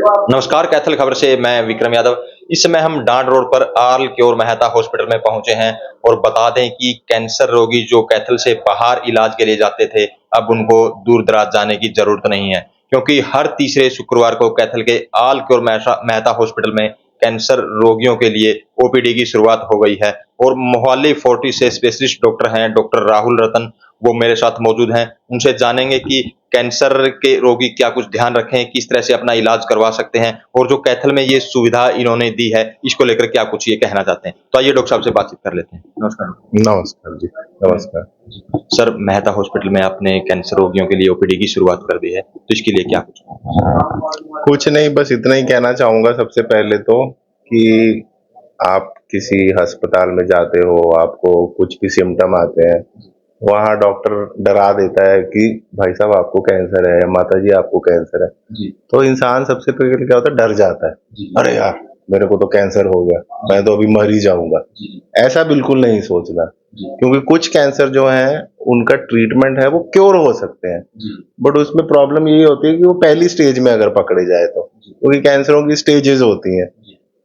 नमस्कार, कैथल खबर से मैं विक्रम यादव। इस समय हम डांड रोड पर आल क्योर मेहता हॉस्पिटल में पहुंचे हैं और बता दें कि कैंसर रोगी जो कैथल से बाहर इलाज के लिए जाते थे, अब उनको दूर दराज जाने की जरूरत नहीं है, क्योंकि हर तीसरे शुक्रवार को कैथल के आल क्योर मेहता हॉस्पिटल में कैंसर रोगियों के लिए ओपीडी की शुरुआत हो गई है। और मोहाली 40 से स्पेशलिस्ट डॉक्टर हैं, डॉक्टर राहुल रतन, वो मेरे साथ मौजूद हैं। उनसे जानेंगे कि कैंसर के रोगी क्या कुछ ध्यान रखें, किस तरह से अपना इलाज करवा सकते हैं और जो कैथल में ये सुविधा इन्होंने दी है, इसको लेकर क्या कुछ ये कहना चाहते हैं। तो आइए डॉक्टर साहब से बातचीत कर लेते हैं। नमस्कार। नमस्कार जी, नमस्कार। सर, मेहता हॉस्पिटल में आपने कैंसर रोगियों के लिए ओपीडी की शुरुआत कर दी है, तो इसके लिए क्या कुछ? कुछ नहीं, बस इतना ही कहना चाहूँगा सबसे पहले तो कि आप किसी अस्पताल में जाते हो, आपको कुछ भी सिम्पटम आते हैं, वहाँ डॉक्टर डरा देता है कि भाई साहब आपको कैंसर है या माता जी आपको कैंसर है। जी। तो इंसान सबसे पहले क्या होता है, डर जाता है। जी। अरे यार, मेरे को तो कैंसर हो गया, मैं तो अभी मर ही जाऊंगा। ऐसा बिल्कुल नहीं सोचना, क्योंकि कुछ कैंसर जो है उनका ट्रीटमेंट है वो क्योर हो सकते हैं, बट उसमें प्रॉब्लम यही होती है कि वो पहली स्टेज में अगर पकड़े जाए तो, क्योंकि कैंसरों की स्टेजेस होती हैं।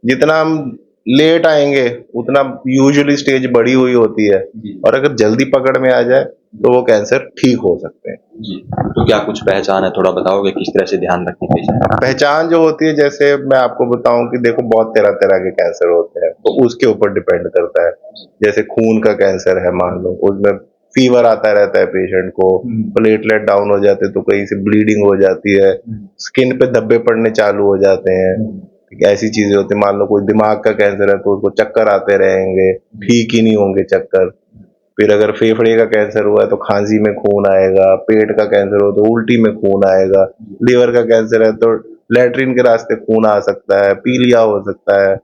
जितना हम लेट आएंगे उतना यूजुअली स्टेज बड़ी हुई होती है, और अगर जल्दी पकड़ में आ जाए तो वो कैंसर ठीक हो सकते हैं। जी। तो क्या कुछ पहचान है, थोड़ा बताओगे किस तरह से ध्यान रखनी चाहिए? पहचान जो होती है, जैसे मैं आपको बताऊं कि देखो बहुत तरह तरह के कैंसर होते हैं, तो उसके ऊपर डिपेंड करता है। जैसे खून का कैंसर है, मान लो उसमें फीवर आता रहता है पेशेंट को, प्लेटलेट डाउन हो जाते हैं तो कहीं से ब्लीडिंग हो जाती है, स्किन पे धब्बे पड़ने चालू हो जाते हैं, ऐसी चीजें होती है। मान लो कोई दिमाग का कैंसर है तो उसको चक्कर आते रहेंगे, ठीक ही नहीं होंगे चक्कर। फिर अगर फेफड़े का कैंसर हुआ है तो खांसी में खून आएगा, पेट का कैंसर हो तो उल्टी में खून आएगा, लीवर का कैंसर है तो लैट्रिन के रास्ते खून आ सकता है, पीलिया हो सकता है,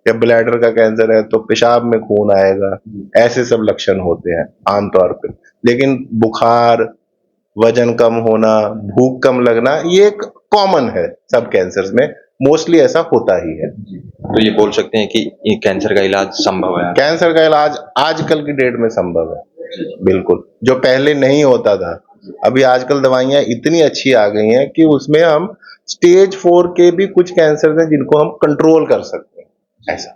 या ब्लैडर का कैंसर है तो पेशाब में खून आएगा। ऐसे सब लक्षण होते हैं आमतौर पे। लेकिन बुखार, वजन कम होना, भूख कम लगना, ये एक कॉमन है सब कैंसर में, मोस्टली ऐसा होता ही है। तो ये बोल सकते हैं कि ये कैंसर का इलाज संभव है? कैंसर का इलाज आजकल की डेट में संभव है, बिल्कुल, जो पहले नहीं होता था। अभी आजकल दवाइयां इतनी अच्छी आ गई हैं कि उसमें हम स्टेज 4 के भी कुछ कैंसर हैं जिनको हम कंट्रोल कर सकते हैं, ऐसा।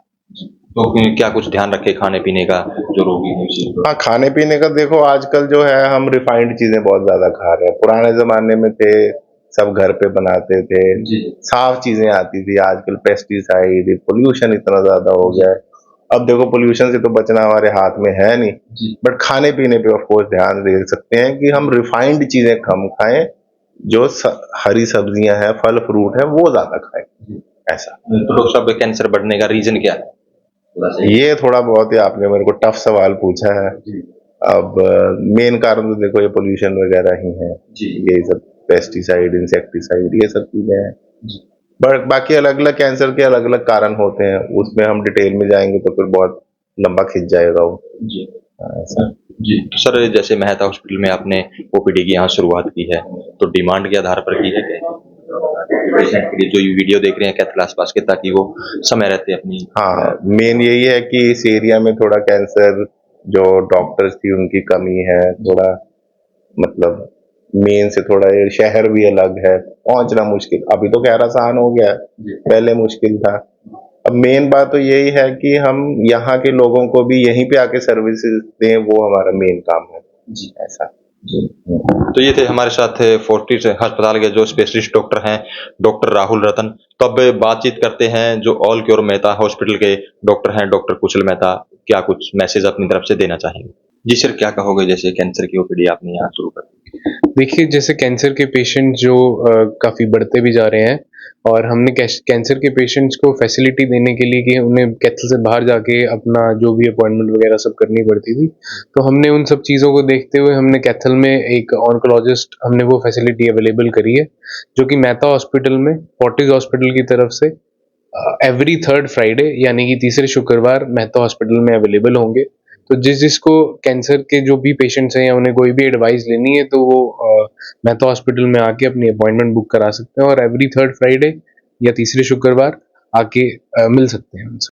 तो क्या कुछ ध्यान रखे खाने पीने का, जो रोगी है? हाँ, खाने पीने का देखो, आजकल जो है हम रिफाइंड चीजें बहुत ज्यादा खा रहे हैं। पुराने जमाने में थे, सब घर पे बनाते थे, साफ चीजें आती थी। आजकल पेस्टिसाइड, पोल्यूशन इतना ज्यादा हो गया है। अब देखो, पोल्यूशन से तो बचना हमारे हाथ में है नहीं, बट खाने पीने पे ऑफ कोर्स ध्यान दे सकते हैं कि हम रिफाइंड चीजें कम खाएं, जो हरी सब्जियां हैं, फल फ्रूट है, वो ज्यादा खाएं, ऐसा। तो डॉक्टर साहब, कैंसर बढ़ने का रीजन क्या है? ये थोड़ा बहुत ही आपने मेरे को टफ सवाल पूछा है। अब मेन कारण तो देखो ये पोल्यूशन वगैरह ही है, ये सब पेस्टिसाइड, इंसेक्टिसाइड, ये सब चीजें हैं। बट बाकी अलग अलग कैंसर के अलग अलग कारण होते हैं, उसमें हम डिटेल में जाएंगे तो फिर बहुत लंबा खिंच जाएगा वो। ऐसा। जी। तो सर, जैसे मेहता हॉस्पिटल में आपने ओपीडी की यहाँ शुरुआत की है, तो डिमांड के आधार पर की है क्या? पेशेंट के लिए जो ये वीडियो देख रहे हैं कैथल आसपास के, ताकि वो समय रहते अपनी। हाँ, मेन यही है कि इस एरिया में थोड़ा कैंसर जो डॉक्टर्स थी उनकी कमी है, थोड़ा मतलब मेन से थोड़ा ये शहर भी अलग है, पहुंचना मुश्किल। अभी तो खैर आसान हो गया है, पहले मुश्किल था। अब मेन बात तो यही है कि हम यहाँ के लोगों को भी यहीं पे आके सर्विसेज दें, वो हमारा मेन काम है। जी। ऐसा। तो ये थे हमारे साथ फोर्टिस अस्पताल के जो स्पेशलिस्ट डॉक्टर हैं, डॉक्टर राहुल रतन। तो अब बातचीत करते हैं जो ऑल क्योर मेहता हॉस्पिटल के डॉक्टर हैं, डॉक्टर कुशल मेहता, क्या कुछ मैसेज अपनी तरफ से देना चाहेंगे? जी सर, क्या कहोगे, जैसे कैंसर की ओपीडी आपने यहाँ शुरू कर दी? देखिए, जैसे कैंसर के पेशेंट जो काफ़ी बढ़ते भी जा रहे हैं, और हमने कैंसर के पेशेंट्स को फैसिलिटी देने के लिए कि उन्हें कैथल से बाहर जाके अपना जो भी अपॉइंटमेंट वगैरह सब करनी पड़ती थी, तो हमने उन सब चीज़ों को देखते हुए हमने कैथल में एक ऑन्कोलॉजिस्ट, हमने वो फैसिलिटी अवेलेबल करी है, जो कि मेहता हॉस्पिटल में, फोर्टिस हॉस्पिटल की तरफ से एवरी थर्ड फ्राइडे यानी कि तीसरे शुक्रवार मेहता हॉस्पिटल में अवेलेबल होंगे। तो जिसको कैंसर के जो भी पेशेंट्स हैं या उन्हें कोई भी एडवाइस लेनी है, तो वो मेहता हॉस्पिटल में आके अपनी अपॉइंटमेंट बुक करा सकते हैं, और एवरी थर्ड फ्राइडे या तीसरे शुक्रवार आके मिल सकते हैं उनसे।